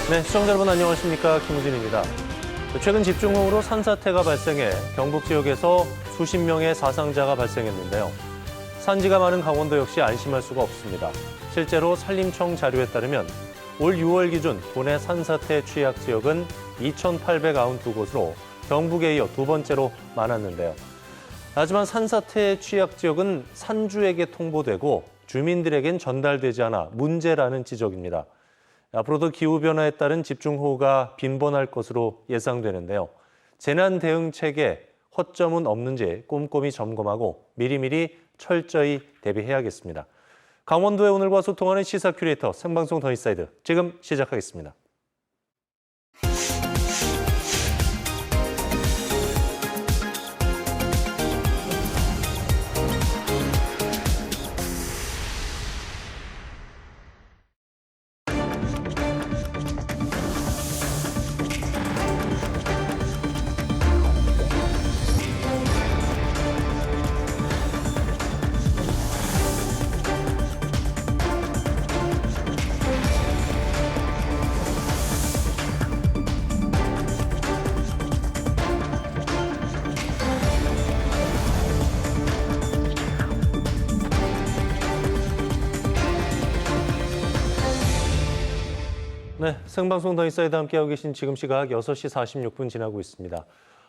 네, 시청자 여러분 안녕하십니까? 김우진입니다. 최근 집중호우로 산사태가 발생해 경북 지역에서 수십 명의 사상자가 발생했는데요. 산지가 많은 강원도 역시 안심할 수가 없습니다. 실제로 산림청 자료에 따르면 올 6월 기준 도내 산사태 취약 지역은 2,892곳으로 경북에 이어 두 번째로 많았는데요. 하지만 산사태 취약 지역은 산주에게 통보되고 주민들에겐 전달되지 않아 문제라는 지적입니다. 앞으로도 기후변화에 따른 집중호우가 빈번할 것으로 예상되는데요. 재난 대응 체계 허점은 없는지 꼼꼼히 점검하고 미리미리 철저히 대비해야겠습니다. 강원도의 오늘과 소통하는 시사 큐레이터 생방송 더 인사이드 지금 시작하겠습니다. 네, 생방송 더 인사이드 함께하고 계신 지금 시각 6시 46분 지나고 있습니다.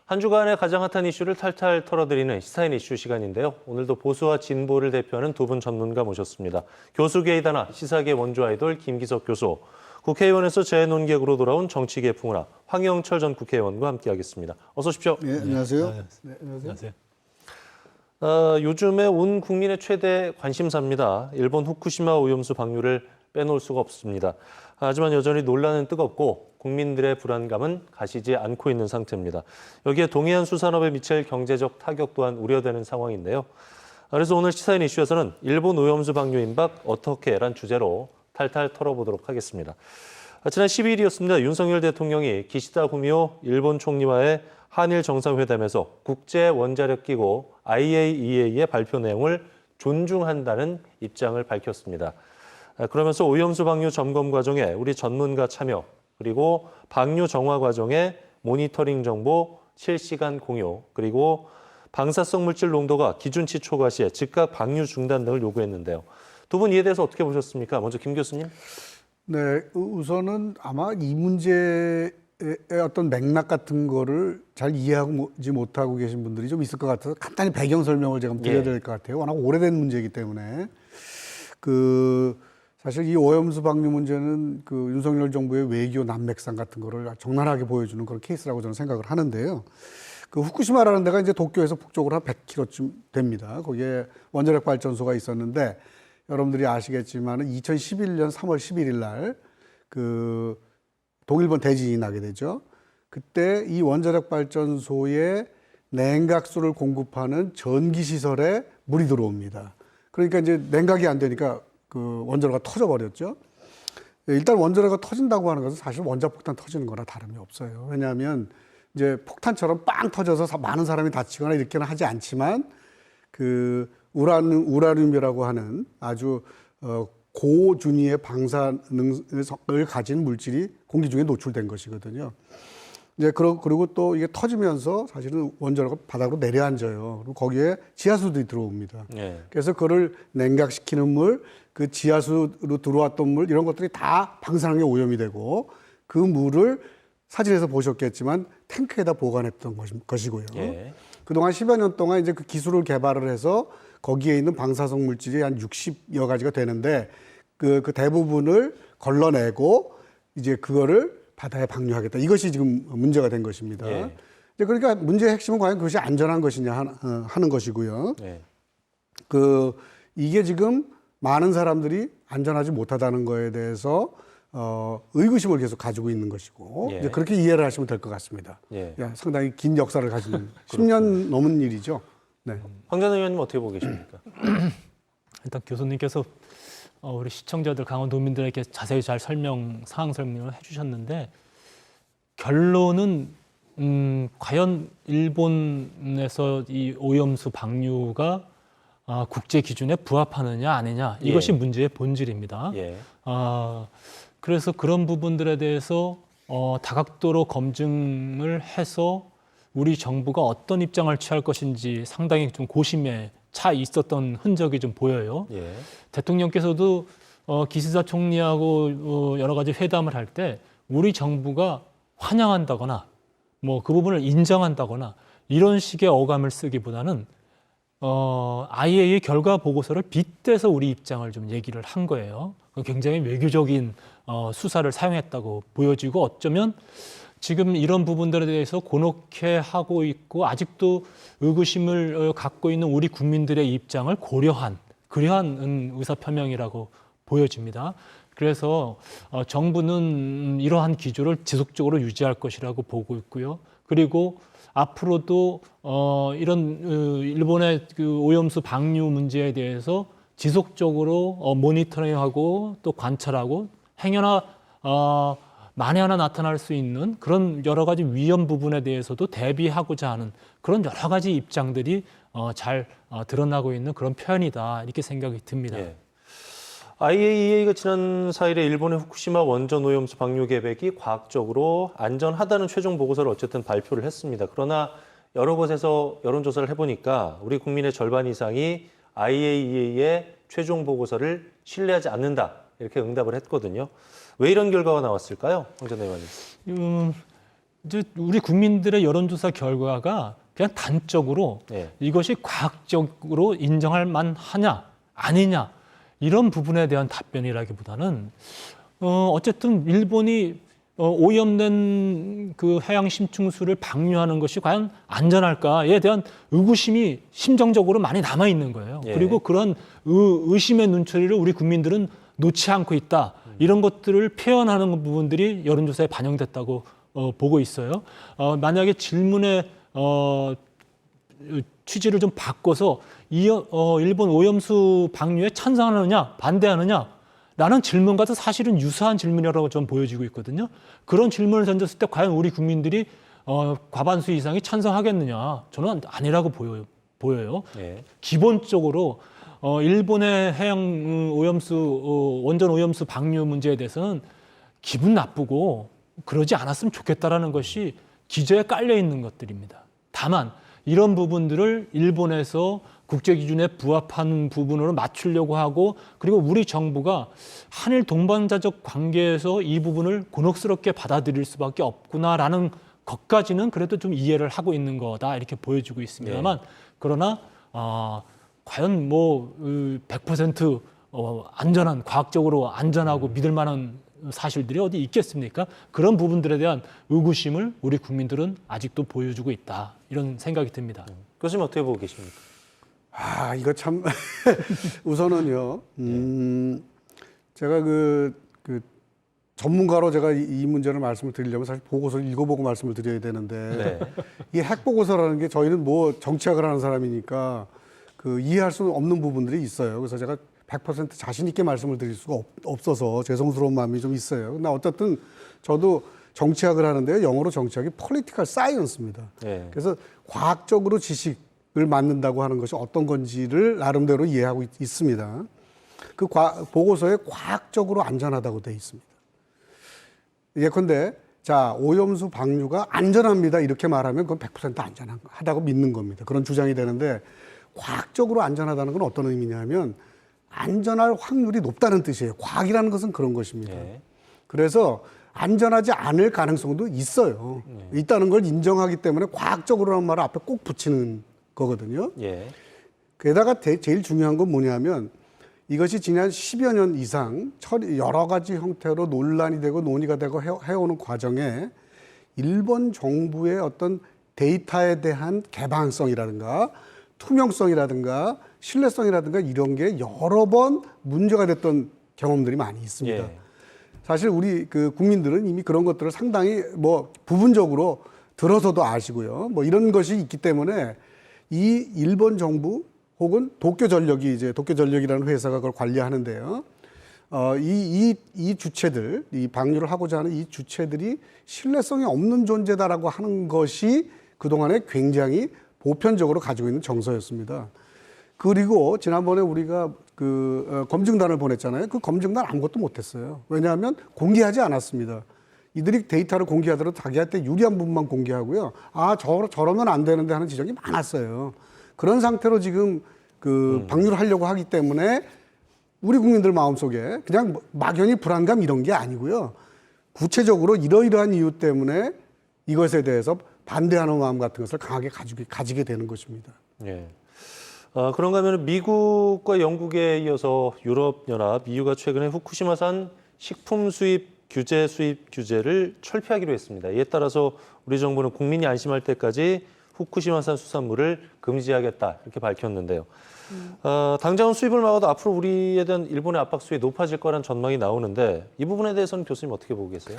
한 주간의 가장 핫한 이슈를 탈탈 털어드리는 시사인 이슈 시간인데요. 오늘도 보수와 진보를 대표하는 두 분 전문가 모셨습니다. 교수계의 단아, 시사계 원조 아이돌 김기석 교수, 국회의원에서 재논객으로 돌아온 정치계 풍운아 황영철 전 국회의원과 함께하겠습니다. 어서 오십시오. 네, 안녕하세요. 네, 안녕하세요. 요즘에 온 국민의 최대 관심사입니다. 일본 후쿠시마 오염수 방류를 빼놓을 수가 없습니다. 하지만 여전히 논란은 뜨겁고 국민들의 불안감은 가시지 않고 있는 상태입니다. 여기에 동해안 수산업에 미칠 경제적 타격 또한 우려되는 상황인데요. 그래서 오늘 시사인 이슈에서는 일본 오염수 방류 임박 어떻게란 주제로 탈탈 털어보도록 하겠습니다. 지난 12일이었습니다. 윤석열 대통령이 기시다 후미오 일본 총리와의 한일 정상회담에서 국제 원자력 기구 IAEA의 발표 내용을 존중한다는 입장을 밝혔습니다. 그러면서 오염수 방류 점검 과정에 우리 전문가 참여, 그리고 방류 정화 과정에 모니터링 정보 실시간 공유, 그리고 방사성 물질 농도가 기준치 초과 시에 즉각 방류 중단 등을 요구했는데요. 두 분 이에 대해서 어떻게 보셨습니까? 먼저 김 교수님. 네, 우선은 아마 이 문제의 어떤 맥락 같은 거를 잘 이해하지 못하고 계신 분들이 좀 있을 것 같아서 간단히 배경 설명을 제가 드려야 될 것 같아요. 워낙 오래된 문제이기 때문에. 사실 이 오염수 방류 문제는 윤석열 정부의 외교 난맥상 같은 거를 적나라하게 보여주는 그런 케이스라고 저는 생각을 하는데요. 후쿠시마라는 데가 이제 도쿄에서 북쪽으로 한 100km쯤 됩니다. 거기에 원자력 발전소가 있었는데 여러분들이 아시겠지만은 2011년 3월 11일 날 동일본 대지진이 나게 되죠. 그때 이 원자력 발전소에 냉각수를 공급하는 전기 시설에 물이 들어옵니다. 그러니까 이제 냉각이 안 되니까 원자로가 터져버렸죠. 일단 원자로가 터진다고 하는 것은 사실 원자폭탄 터지는 거나 다름이 없어요. 왜냐하면 이제 폭탄처럼 빵 터져서 많은 사람이 다치거나 이렇게는 하지 않지만 우라늄이라고 하는 아주 고준위의 방사능을 가진 물질이 공기 중에 노출된 것이거든요. 이제 그리고 또 이게 터지면서 사실은 원자로가 바닥으로 내려앉아요. 그리고 거기에 지하수들이 들어옵니다. 네. 그래서 그걸 냉각시키는 물, 그 지하수로 들어왔던 물 이런 것들이 다 방사능에 오염이 되고 그 물을 사진에서 보셨겠지만 탱크에다 보관했던 것이고요. 네. 그동안 10여 년 동안 이제 그 기술을 개발을 해서 거기에 있는 방사성 물질이 한 60여 가지가 되는데 그 대부분을 걸러내고 이제 그거를 바다에 방류하겠다. 이것이 지금 문제가 된 것입니다. 예. 그러니까 문제의 핵심은 과연 그것이 안전한 것이냐 하는 것이고요. 예. 이게 지금 많은 사람들이 안전하지 못하다는 거에 대해서 의구심을 계속 가지고 있는 것이고 예. 이제 그렇게 이해를 하시면 될 것 같습니다. 예. 상당히 긴 역사를 가진 10년 넘은 일이죠. 네. 황 전 의원님 어떻게 보고 계십니까? 일단 교수님께서 우리 시청자들, 강원도민들에게 자세히 잘 상황 설명을 해주셨는데 결론은 과연 일본에서 이 오염수 방류가 국제 기준에 부합하느냐 아니냐 이것이 문제의 본질입니다. 그래서 그런 부분들에 대해서 다각도로 검증을 해서 우리 정부가 어떤 입장을 취할 것인지 상당히 좀 고심에 차 있었던 흔적이 좀 보여요. 예. 대통령께서도 기시다 총리하고 여러 가지 회담을 할 때 우리 정부가 환영한다거나 뭐 그 부분을 인정한다거나 이런 식의 어감을 쓰기보다는 IAEA 결과 보고서를 빗대서 우리 입장을 좀 얘기를 한 거예요. 굉장히 외교적인 수사를 사용했다고 보여지고 어쩌면 지금 이런 부분들에 대해서 곤혹해 하고 있고 아직도 의구심을 갖고 있는 우리 국민들의 입장을 고려한 그러한 의사표명이라고 보여집니다. 그래서 정부는 이러한 기조를 지속적으로 유지할 것이라고 보고 있고요. 그리고 앞으로도 이런 일본의 그 오염수 방류 문제에 대해서 지속적으로 모니터링하고 또 관찰하고 행여나 만에 하나 나타날 수 있는 그런 여러 가지 위험 부분에 대해서도 대비하고자 하는 그런 여러 가지 입장들이 잘 드러나고 있는 그런 표현이다 이렇게 생각이 듭니다. 예. IAEA가 지난 4일에 일본의 후쿠시마 원전 오염수 방류 계획이 과학적으로 안전하다는 최종 보고서를 어쨌든 발표를 했습니다. 그러나 여러 곳에서 여론조사를 해보니까 우리 국민의 절반 이상이 IAEA의 최종 보고서를 신뢰하지 않는다 이렇게 응답을 했거든요. 왜 이런 결과가 나왔을까요, 황 전 의원님? 이제 우리 국민들의 여론조사 결과가 그냥 단적으로 예. 이것이 과학적으로 인정할 만하냐 아니냐 이런 부분에 대한 답변이라기보다는 어쨌든 일본이 오염된 그 해양 심층수를 방류하는 것이 과연 안전할까에 대한 의구심이 심정적으로 많이 남아 있는 거예요. 예. 그리고 그런 의심의 눈초리를 우리 국민들은 놓지 않고 있다. 이런 것들을 표현하는 부분들이 여론조사에 반영됐다고 보고 있어요. 만약에 질문의 취지를 좀 바꿔서 일본 오염수 방류에 찬성하느냐 반대하느냐 라는 질문과도 사실은 유사한 질문이라고 좀 보여지고 있거든요. 그런 질문을 던졌을 때 과연 우리 국민들이 과반수 이상이 찬성하겠느냐 저는 아니라고 보여요. 예. 기본적으로 일본의 해양 오염수 원전 오염수 방류 문제에 대해서는 기분 나쁘고 그러지 않았으면 좋겠다라는 것이 기저에 깔려 있는 것들입니다. 다만 이런 부분들을 일본에서 국제 기준에 부합하는 부분으로 맞추려고 하고 그리고 우리 정부가 한일 동반자적 관계에서 이 부분을 곤혹스럽게 받아들일 수밖에 없구나라는 것까지는 그래도 좀 이해를 하고 있는 거다 이렇게 보여지고 있습니다만 그러나 과연 뭐 100% 안전한 과학적으로 안전하고 믿을 만한 사실들이 어디 있겠습니까? 그런 부분들에 대한 의구심을 우리 국민들은 아직도 보여주고 있다 이런 생각이 듭니다. 교수님 어떻게 보고 계십니까? 이거 참 우선은요. 제가 그 전문가로 제가 이 문제를 말씀을 드리려면 사실 보고서를 읽어보고 말씀을 드려야 되는데 네. 이 핵 보고서라는 게 저희는 뭐 정치학을 하는 사람이니까 그 이해할 수 없는 부분들이 있어요. 그래서 제가 100% 자신 있게 말씀을 드릴 수가 없어서 죄송스러운 마음이 좀 있어요. 근데 어쨌든 저도 정치학을 하는데요. 영어로 정치학이 political science입니다. 예. 그래서 과학적으로 지식을 만든다고 하는 것이 어떤 건지를 나름대로 이해하고 있습니다. 그 보고서에 과학적으로 안전하다고 되어 있습니다. 예컨대 자 오염수 방류가 안전합니다 이렇게 말하면 그건 100% 안전하다고 믿는 겁니다. 그런 주장이 되는데 과학적으로 안전하다는 건 어떤 의미냐면 안전할 확률이 높다는 뜻이에요. 과학이라는 것은 그런 것입니다. 예. 그래서 안전하지 않을 가능성도 있어요. 있다는 걸 인정하기 때문에 과학적으로라는 말을 앞에 꼭 붙이는 거거든요. 예. 게다가 제일 중요한 건 뭐냐면 이것이 지난 10여 년 이상 여러 가지 형태로 논란이 되고 논의가 되고 해오는 과정에 일본 정부의 어떤 데이터에 대한 개방성이라든가 투명성이라든가 신뢰성이라든가 이런 게 여러 번 문제가 됐던 경험들이 많이 있습니다. 예. 사실 우리 그 국민들은 이미 그런 것들을 상당히 뭐 부분적으로 들어서도 아시고요. 뭐 이런 것이 있기 때문에 이 일본 정부 혹은 도쿄전력이 이제 도쿄전력이라는 회사가 그걸 관리하는데요. 이 주체들, 이 방류를 하고자 하는 이 주체들이 신뢰성이 없는 존재다라고 하는 것이 그동안에 굉장히 보편적으로 가지고 있는 정서였습니다. 그리고 지난번에 우리가 검증단을 보냈잖아요. 그 검증단 아무것도 못했어요. 왜냐하면 공개하지 않았습니다. 이들이 데이터를 공개하더라도 자기한테 유리한 부분만 공개하고요. 저러면 안 되는데 하는 지적이 많았어요. 그런 상태로 지금 방류를 하려고 하기 때문에 우리 국민들 마음속에 그냥 막연히 불안감 이런 게 아니고요. 구체적으로 이러이러한 이유 때문에 이것에 대해서 반대하는 마음 같은 것을 강하게 가지게 되는 것입니다. 예. 그런가 하면 미국과 영국에 이어서 유럽연합, EU가 최근에 후쿠시마산 식품 수입 규제를 철폐하기로 했습니다. 이에 따라서 우리 정부는 국민이 안심할 때까지 후쿠시마산 수산물을 금지하겠다 이렇게 밝혔는데요. 당장은 수입을 막아도 앞으로 우리에 대한 일본의 압박 수위 높아질 거란 전망이 나오는데 이 부분에 대해서는 교수님 어떻게 보고 계세요?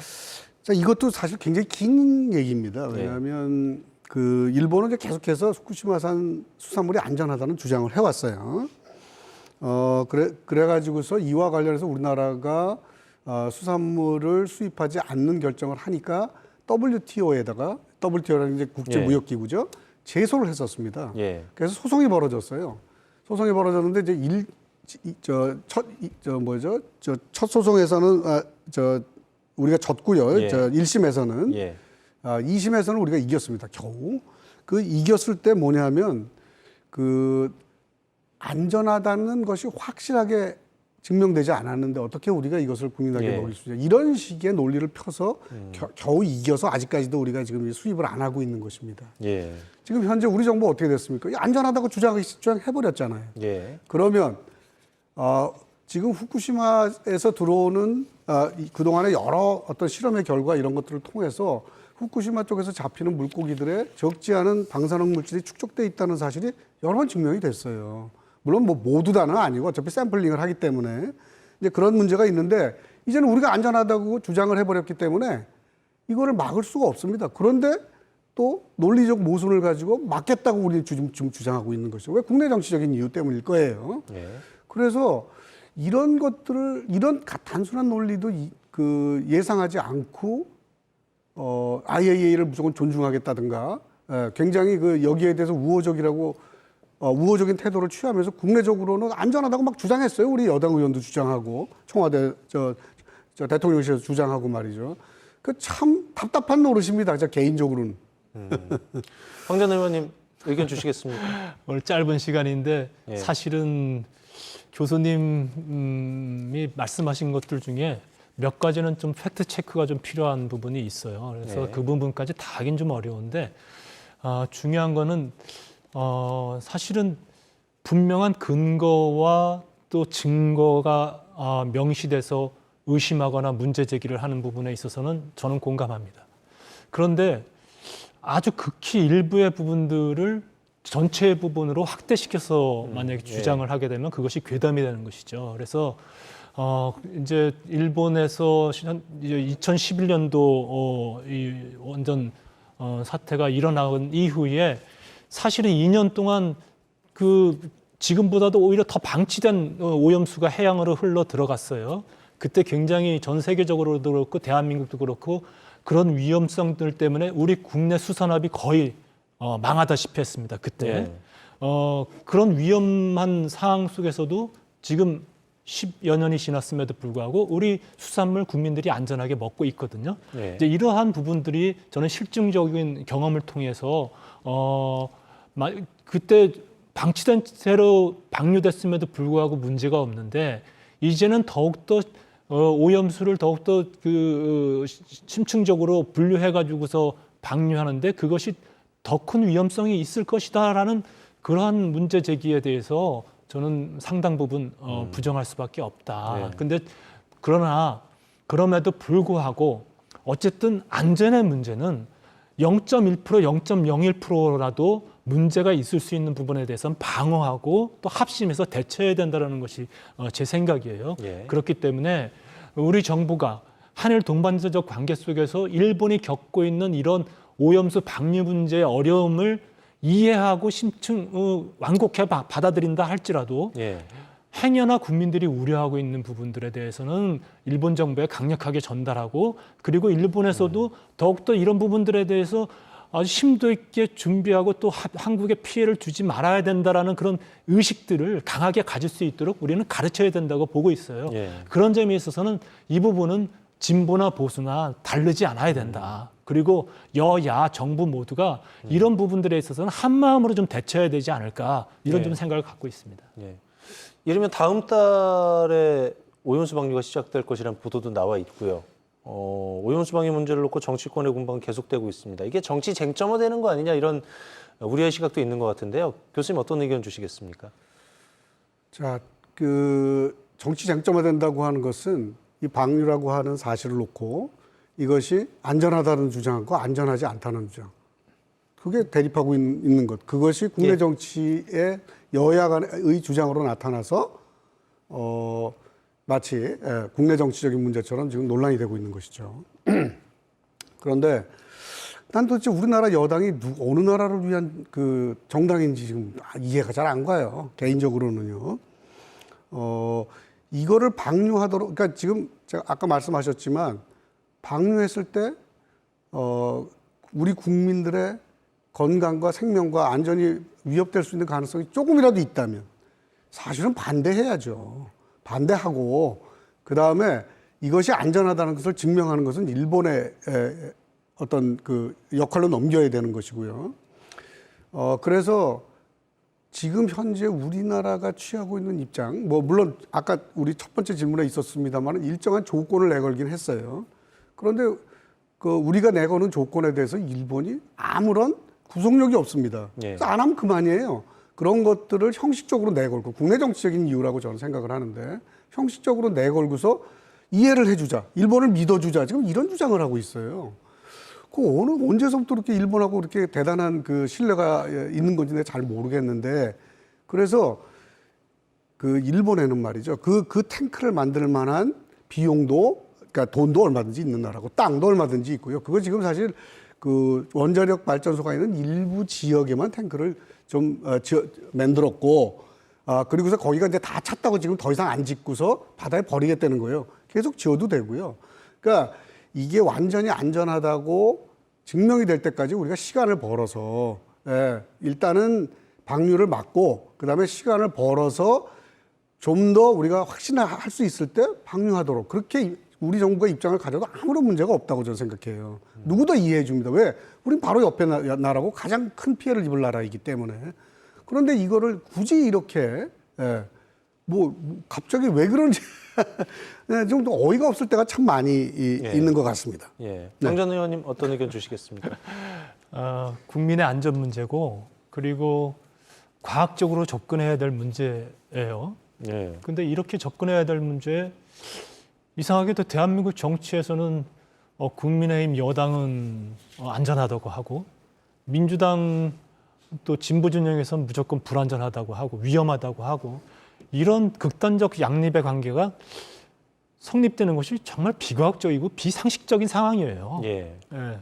자, 이것도 사실 굉장히 긴 얘기입니다. 왜냐하면 일본은 이제 계속해서 후쿠시마산 수산물이 안전하다는 주장을 해왔어요. 그래가지고서 이와 관련해서 우리나라가 수산물을 수입하지 않는 결정을 하니까 WTO라는 이제 국제무역기구죠. 제소를 했었습니다. 예. 그래서 소송이 벌어졌어요. 소송이 벌어졌는데 이제 첫 소송에서는 우리가 졌고요. 예. 1심에서는. 예. 2심에서는 우리가 이겼습니다. 겨우. 이겼을 때 뭐냐면 안전하다는 것이 확실하게 증명되지 않았는데 어떻게 우리가 이것을 국민에게 먹일 수 있냐. 이런 식의 논리를 펴서 겨우 이겨서 아직까지도 우리가 지금 수입을 안 하고 있는 것입니다. 예. 지금 현재 우리 정부 어떻게 됐습니까? 안전하다고 주장해버렸잖아요. 예. 그러면 지금 후쿠시마에서 들어오는 그동안의 여러 어떤 실험의 결과 이런 것들을 통해서 후쿠시마 쪽에서 잡히는 물고기들의 적지 않은 방사능 물질이 축적돼 있다는 사실이 여러 번 증명이 됐어요. 물론 모두 다는 아니고 어차피 샘플링을 하기 때문에 이제 그런 문제가 있는데 이제는 우리가 안전하다고 주장을 해버렸기 때문에 이거를 막을 수가 없습니다. 그런데 또 논리적 모순을 가지고 막겠다고 우리는 지금 주장하고 있는 것이죠. 왜? 국내 정치적인 이유 때문일 거예요. 예. 그래서 이런 단순한 논리도 예상하지 않고 IAEA를 무조건 존중하겠다든가 굉장히 굉장히 대해서 우호적인 태도를 취하면서 국내적으로는 안전하다고 막 주장했어요. 우리 여당 의원도 주장하고 청와대 대통령실에서 주장하고 말이죠. 참 답답한 노릇입니다. 개인적으로는. 황 전 의원님 의견 주시겠습니까? 오늘 짧은 시간인데 예. 사실은 교수님이 말씀하신 것들 중에 몇 가지는 좀 팩트 체크가 좀 필요한 부분이 있어요. 그래서 네. 그 부분까지 다 하긴 좀 어려운데 중요한 거는 사실은 분명한 근거와 또 증거가 명시돼서 의심하거나 문제 제기를 하는 부분에 있어서는 저는 공감합니다. 그런데 아주 극히 일부의 부분들을 전체의 부분으로 확대시켜서 만약에 주장을 하게 되면 그것이 괴담이 되는 것이죠. 그래서 이제 일본에서 이제 2011년도 이 원전 사태가 일어난 이후에 사실은 2년 동안 지금보다도 오히려 더 방치된 오염수가 해양으로 흘러 들어갔어요. 그때 굉장히 전 세계적으로도 그렇고 대한민국도 그렇고 그런 위험성들 때문에 우리 국내 수산업이 거의 망하다시피 했습니다. 그때. 예. 그런 위험한 상황 속에서도 지금 10여 년이 지났음에도 불구하고 우리 수산물 국민들이 안전하게 먹고 있거든요. 예. 이제 이러한 부분들이 저는 실증적인 경험을 통해서 그때 방치된 채로 방류됐음에도 불구하고 문제가 없는데 이제는 더욱더 오염수를 더욱더 심층적으로 분류해가지고서 방류하는데 그것이 더 큰 위험성이 있을 것이다라는 그러한 문제 제기에 대해서 저는 상당 부분 부정할 수밖에 없다. 네. 근데 그럼에도 불구하고 어쨌든 안전의 문제는 0.1%, 0.01%라도 문제가 있을 수 있는 부분에 대해서는 방어하고 또 합심해서 대처해야 된다는 것이 제 생각이에요. 예. 그렇기 때문에 우리 정부가 한일 동반자적 관계 속에서 일본이 겪고 있는 이런 오염수 방류 문제의 어려움을 이해하고 완곡해 받아들인다 할지라도 예. 행여나 국민들이 우려하고 있는 부분들에 대해서는 일본 정부에 강력하게 전달하고 그리고 일본에서도 더욱더 이런 부분들에 대해서 아주 심도 있게 준비하고 또 한국에 피해를 주지 말아야 된다라는 그런 의식들을 강하게 가질 수 있도록 우리는 가르쳐야 된다고 보고 있어요. 예. 그런 점에 있어서는 이 부분은 진보나 보수나 다르지 않아야 된다. 그리고 여야 정부 모두가 이런 부분들에 있어서는 한 마음으로 좀 대처해야 되지 않을까 이런 예. 좀 생각을 갖고 있습니다. 예. 이르면 다음 달에 오염수 방류가 시작될 것이라는 보도도 나와 있고요. 오염수 방류 문제를 놓고 정치권의 공방은 계속되고 있습니다. 이게 정치 쟁점화되는 거 아니냐 이런 우려의 시각도 있는 것 같은데요. 교수님 어떤 의견 주시겠습니까? 자, 정치 쟁점화 된다고 하는 것은 이 방류라고 하는 사실을 놓고 이것이 안전하다는 주장과 안전하지 않다는 주장. 그게 대립하고 있는 것. 그것이 국내 정치의 여야 간의 주장으로 나타나서 마치 국내 정치적인 문제처럼 지금 논란이 되고 있는 것이죠. 그런데 난 도대체 우리나라 여당이 어느 나라를 위한 그 정당인지 지금 이해가 잘 안 가요. 개인적으로는요. 이거를 방류하도록, 그러니까 지금 제가 아까 말씀하셨지만 방류했을 때 우리 국민들의 건강과 생명과 안전이 위협될 수 있는 가능성이 조금이라도 있다면 사실은 반대해야죠. 반대하고 그다음에 이것이 안전하다는 것을 증명하는 것은 일본의 어떤 그 역할로 넘겨야 되는 것이고요. 그래서 지금 현재 우리나라가 취하고 있는 입장, 뭐 물론 아까 우리 첫 번째 질문에 있었습니다만 일정한 조건을 내걸긴 했어요. 그런데 우리가 내거는 조건에 대해서 일본이 아무런 구속력이 없습니다. 예. 그래서 안 하면 그만이에요. 그런 것들을 형식적으로 내걸고 국내 정치적인 이유라고 저는 생각을 하는데 형식적으로 내걸고서 이해를 해주자, 일본을 믿어주자 지금 이런 주장을 하고 있어요. 언제서부터 이렇게 일본하고 이렇게 대단한 그 신뢰가 있는 건지 내가 잘 모르겠는데 그래서 그 일본에는 말이죠. 그 탱크를 만들 만한 비용도 그러니까 돈도 얼마든지 있는 나라고 땅도 얼마든지 있고요. 그거 지금 사실 그 원자력 발전소가 있는 일부 지역에만 탱크를 좀 만들었고 그리고서 거기가 이제 다 찼다고 지금 더 이상 안 짓고서 바다에 버리겠다는 거예요. 계속 지어도 되고요. 그러니까 이게 완전히 안전하다고 증명이 될 때까지 우리가 시간을 벌어서 일단은 방류를 막고 그다음에 시간을 벌어서 좀 더 우리가 확신할 수 있을 때 방류하도록 그렇게 우리 정부가 입장을 가져도 아무런 문제가 없다고 저는 생각해요. 누구도 이해해 줍니다. 왜? 우린 바로 옆에 나라고 가장 큰 피해를 입을 나라이기 때문에. 그런데 이거를 굳이 이렇게 갑자기 왜 그런지 좀 어이가 없을 때가 참 많이 있는 것 같습니다. 예. 정전 의원님 어떤 의견 주시겠습니까? 국민의 안전 문제고 그리고 과학적으로 접근해야 될 문제예요. 예. 근데 이렇게 접근해야 될 문제에 이상하게도 대한민국 정치에서는 국민의힘 여당은 안전하다고 하고 민주당 또 진보 진영에서는 무조건 불안전하다고 하고 위험하다고 하고 이런 극단적 양립의 관계가 성립되는 것이 정말 비과학적이고 비상식적인 상황이에요. 예. 예.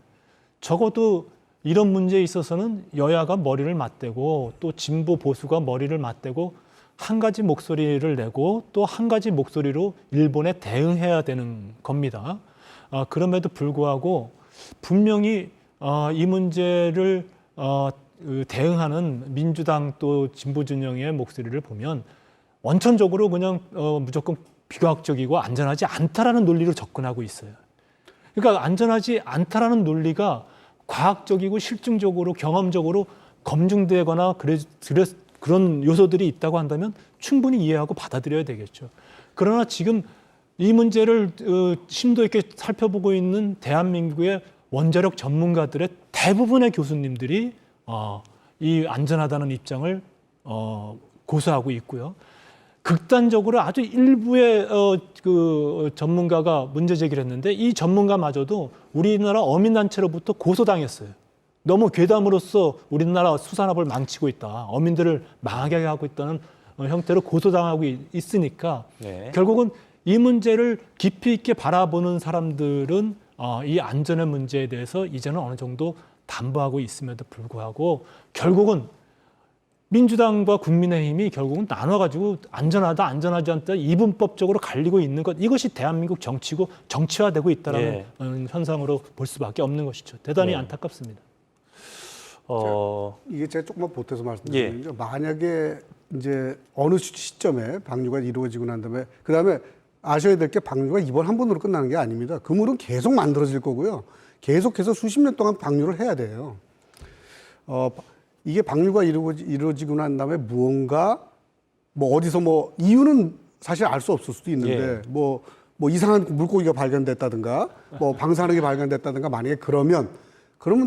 적어도 이런 문제에 있어서는 여야가 머리를 맞대고 또 진보 보수가 머리를 맞대고 한 가지 목소리를 내고 또 한 가지 목소리로 일본에 대응해야 되는 겁니다. 그럼에도 불구하고 분명히 이 문제를 대응하는 민주당 또 진보 진영의 목소리를 보면 원천적으로 그냥 무조건 비과학적이고 안전하지 않다라는 논리로 접근하고 있어요. 그러니까 안전하지 않다라는 논리가 과학적이고 실증적으로 경험적으로 검증되거나 그런 요소들이 있다고 한다면 충분히 이해하고 받아들여야 되겠죠. 그러나 지금 이 문제를 심도 있게 살펴보고 있는 대한민국의 원자력 전문가들의 대부분의 교수님들이 이 안전하다는 입장을 고수하고 있고요. 극단적으로 아주 일부의 그 전문가가 문제 제기를 했는데 이 전문가마저도 우리나라 어민단체로부터 고소당했어요. 너무 괴담으로써 우리나라 수산업을 망치고 있다. 어민들을 망하게 하고 있다는 형태로 고소당하고 있으니까 네. 결국은 이 문제를 깊이 있게 바라보는 사람들은 이 안전의 문제에 대해서 이제는 어느 정도 담보하고 있음에도 불구하고 결국은 민주당과 국민의힘이 결국은 나눠가지고 안전하다, 안전하지 않다 이분법적으로 갈리고 있는 것 이것이 대한민국 정치고 정치화되고 있다는 현상으로 볼 수밖에 없는 것이죠. 대단히 안타깝습니다. 이게 제가 조금만 보태서 말씀드리면요. 만약에 이제 어느 시점에 방류가 이루어지고 난 다음에 그다음에 아셔야 될 게 방류가 이번 한 번으로 끝나는 게 아닙니다. 그물은 계속 만들어질 거고요. 계속해서 수십 년 동안 방류를 해야 돼요. 이게 방류가 이루어지고 난 다음에 무언가 뭐 어디서 뭐 이유는 사실 알 수 없을 수도 있는데 뭐 이상한 물고기가 발견됐다든가 뭐 방사능이 발견됐다든가 만약에 그러면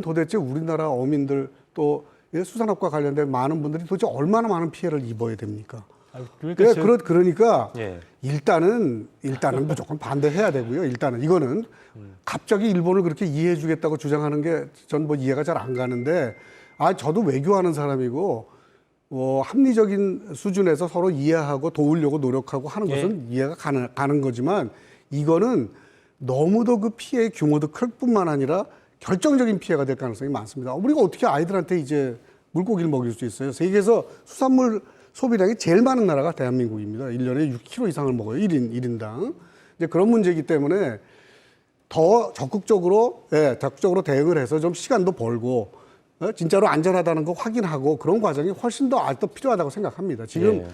도대체 우리나라 어민들 또 수산업과 관련된 많은 분들이 도대체 얼마나 많은 피해를 입어야 됩니까? 그러니까 일단은 무조건 반대해야 되고요. 일단은 이거는 갑자기 일본을 그렇게 이해해 주겠다고 주장하는 게 전 뭐 이해가 잘 안 가는데 저도 외교하는 사람이고 합리적인 수준에서 서로 이해하고 도우려고 노력하고 하는 것은 이해가 가는 거지만 이거는 너무도 그 피해의 규모도 클 뿐만 아니라 결정적인 피해가 될 가능성이 많습니다. 우리가 어떻게 아이들한테 이제 물고기를 먹일 수 있어요? 세계에서 수산물 소비량이 제일 많은 나라가 대한민국입니다. 1년에 6kg 이상을 먹어요. 1인당. 이제 그런 문제이기 때문에 더 적극적으로 대응을 해서 좀 시간도 벌고 진짜로 안전하다는 거 확인하고 그런 과정이 훨씬 더 필요하다고 생각합니다. 지금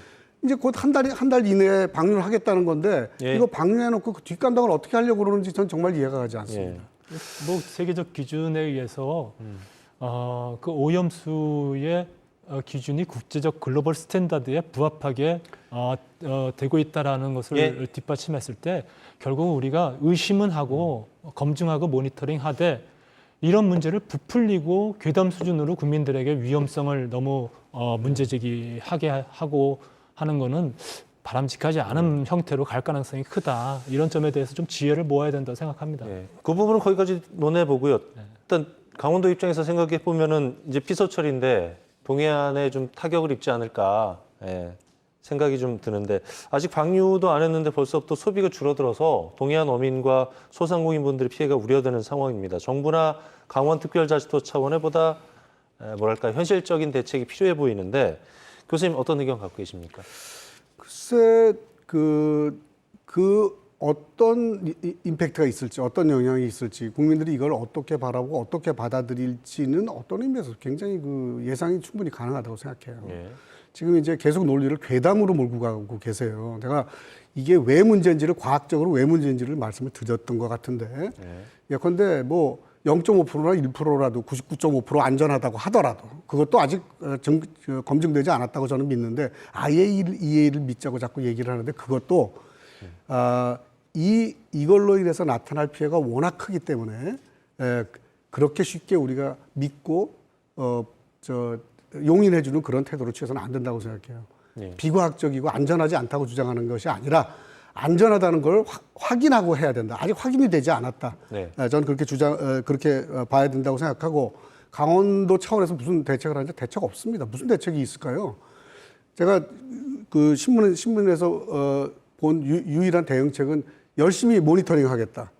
이제 곧 한 달 이내에 방류를 하겠다는 건데 이거 방류해놓고 그 뒷감당을 어떻게 하려고 그러는지 전 정말 이해가 가지 않습니다. 뭐 세계적 기준에 의해서 그 오염수의 기준이 국제적 글로벌 스탠다드에 부합하게 되고 있다라는 것을 뒷받침했을 때 결국 우리가 의심은 하고 검증하고 모니터링하되 이런 문제를 부풀리고 괴담 수준으로 국민들에게 위험성을 너무 문제제기하게 하고 하는 거는 바람직하지 않은 형태로 갈 가능성이 크다. 이런 점에 대해서 좀 지혜를 모아야 된다고 생각합니다. 그 부분은 거기까지 논해보고요. 일단 강원도 입장에서 생각해 보면은 이제 피서철인데 동해안에 좀 타격을 입지 않을까 생각이 좀 드는데 아직 방류도 안 했는데 벌써부터 소비가 줄어들어서 동해안 어민과 소상공인분들의 피해가 우려되는 상황입니다. 정부나 강원특별자치도 차원의 보다 뭐랄까 현실적인 대책이 필요해 보이는데 교수님 어떤 의견 갖고 계십니까? 글쎄 그 어떤 임팩트가 있을지 어떤 영향이 있을지 국민들이 이걸 어떻게 바라보고 어떻게 받아들일지는 어떤 의미에서 굉장히 그 예상이 충분히 가능하다고 생각해요. 지금 이제 계속 논리를 괴담으로 몰고 가고 계세요. 제가 이게 왜 문제인지를 과학적으로 왜 문제인지를 말씀을 드렸던 것 같은데 예컨대 뭐 0.5%나 1%라도 99.5% 안전하다고 하더라도 그것도 아직 검증되지 않았다고 저는 믿는데 IAEA를 믿자고 자꾸 얘기를 하는데 그것도 이걸로 인해서 나타날 피해가 워낙 크기 때문에 그렇게 쉽게 우리가 믿고 용인해주는 그런 태도로 취해서는 안 된다고 생각해요. 비과학적이고 안전하지 않다고 주장하는 것이 아니라 안전하다는 걸 확인하고 해야 된다. 아직 확인이 되지 않았다. 저는 그렇게 봐야 된다고 생각하고 강원도 차원에서 무슨 대책을 하는지 대책 없습니다. 무슨 대책이 있을까요? 제가 그 신문에서 본 유일한 대응책은 열심히 모니터링 하겠다.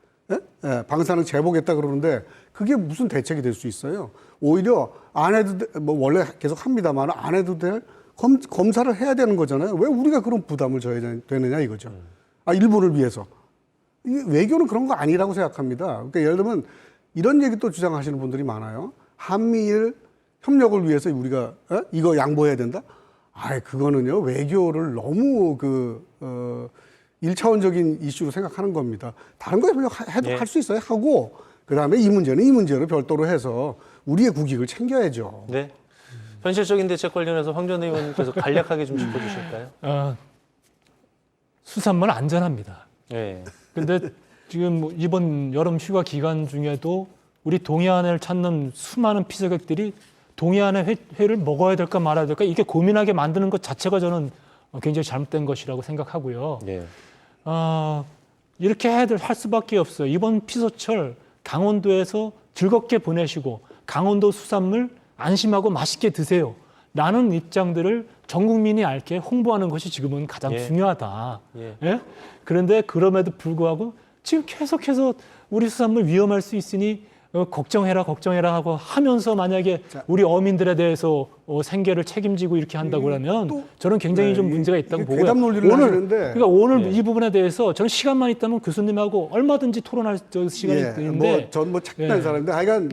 방사능 재보겠다 그러는데 그게 무슨 대책이 될 수 있어요? 오히려 안 해도 뭐 원래 계속 합니다만 안 해도 될 검사를 해야 되는 거잖아요. 왜 우리가 그런 부담을 져야 되느냐 이거죠. 일본을 위해서. 이게 외교는 그런 거 아니라고 생각합니다. 그러니까 예를 들면 이런 얘기 또 주장하시는 분들이 많아요. 한미일 협력을 위해서 우리가 이거 양보해야 된다? 그거는요 외교를 너무 1차원적인 이슈로 생각하는 겁니다. 다른 거 해도 할 수 있어요. 하고 그다음에 이 문제를 별도로 해서 우리의 국익을 챙겨야죠. 네. 현실적인 대책 관련해서 황 전 의원께서 간략하게 좀 짚어주실까요? 수산물 안전합니다. 근데 지금 이번 여름 휴가 기간 중에도 우리 동해안을 찾는 수많은 피서객들이 동해안의 회를 먹어야 될까 말아야 될까 이게 고민하게 만드는 것 자체가 저는 굉장히 잘못된 것이라고 생각하고요. 이렇게 할 수밖에 없어요. 이번 피서철 강원도에서 즐겁게 보내시고 강원도 수산물 안심하고 맛있게 드세요. 라는 입장들을 전 국민이 알게 홍보하는 것이 지금은 가장 중요하다. 그런데 그럼에도 불구하고 지금 계속해서 우리 수산물 위험할 수 있으니 걱정해라 하고 하면서 만약에 자. 우리 어민들에 대해서 생계를 책임지고 이렇게 한다고 그러면 저는 굉장히 좀 문제가 있다고 보고요. 괴담 논리를 하시는데 그러니까 오늘 예. 이 부분에 대해서 저는 시간만 있다면 교수님하고 얼마든지 토론할 시간이 있는데 전 책임난 사람인데 하여간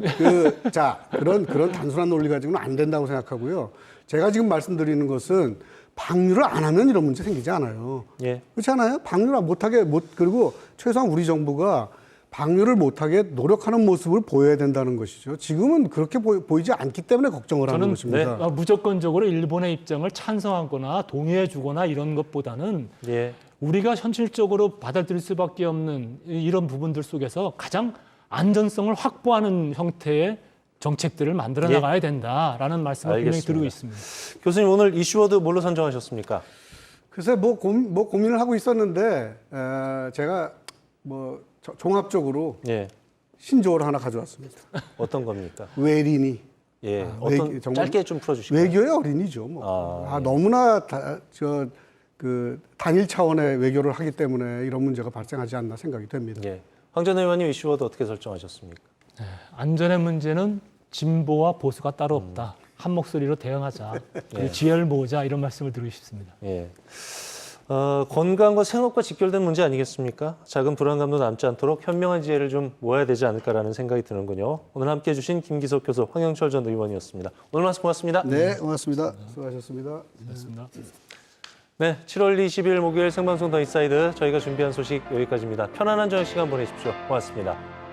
그런 단순한 논리 가지고는 안 된다고 생각하고요. 제가 지금 말씀드리는 것은 방류를 안 하면 이런 문제 생기지 않아요. 예. 그렇지 않아요? 방류를 그리고 최소한 우리 정부가 방류를 못하게 노력하는 모습을 보여야 된다는 것이죠. 지금은 그렇게 보이지 않기 때문에 걱정을 하는 저는 것입니다. 무조건적으로 일본의 입장을 찬성하거나 동의해주거나 이런 것보다는 예. 우리가 현실적으로 받아들일 수밖에 없는 이런 부분들 속에서 가장 안전성을 확보하는 형태의 정책들을 만들어 예. 나가야 된다라는 말씀을 분명히 알겠습니다. 드리고 있습니다. 교수님 오늘 이슈워드 뭘로 선정하셨습니까? 글쎄 고민을 하고 있었는데 제가 종합적으로 예. 신조어를 하나 가져왔습니다. 어떤 겁니까? 외린이. 예. 외- 어떤 정말 짧게 좀 풀어주실까요? 외교의 어린이죠. 너무나 단일 차원의 외교를 하기 때문에 이런 문제가 발생하지 않나 생각이 됩니다. 예. 황 전 의원님 이슈워드 어떻게 설정하셨습니까? 안전의 문제는 진보와 보수가 따로 없다. 한 목소리로 대응하자. 그리고 지혜를 모으자 이런 말씀을 드리고 싶습니다. 예. 건강과 생업과 직결된 문제 아니겠습니까? 작은 불안감도 남지 않도록 현명한 지혜를 좀 모아야 되지 않을까라는 생각이 드는군요. 오늘 함께해 주신 김기석 교수, 황영철 전 의원이었습니다. 오늘 말씀 고맙습니다. 네, 고맙습니다. 수고하셨습니다. 고맙습니다. 네, 7월 20일 목요일 생방송 더 인사이드 저희가 준비한 소식 여기까지입니다. 편안한 저녁 시간 보내십시오. 고맙습니다.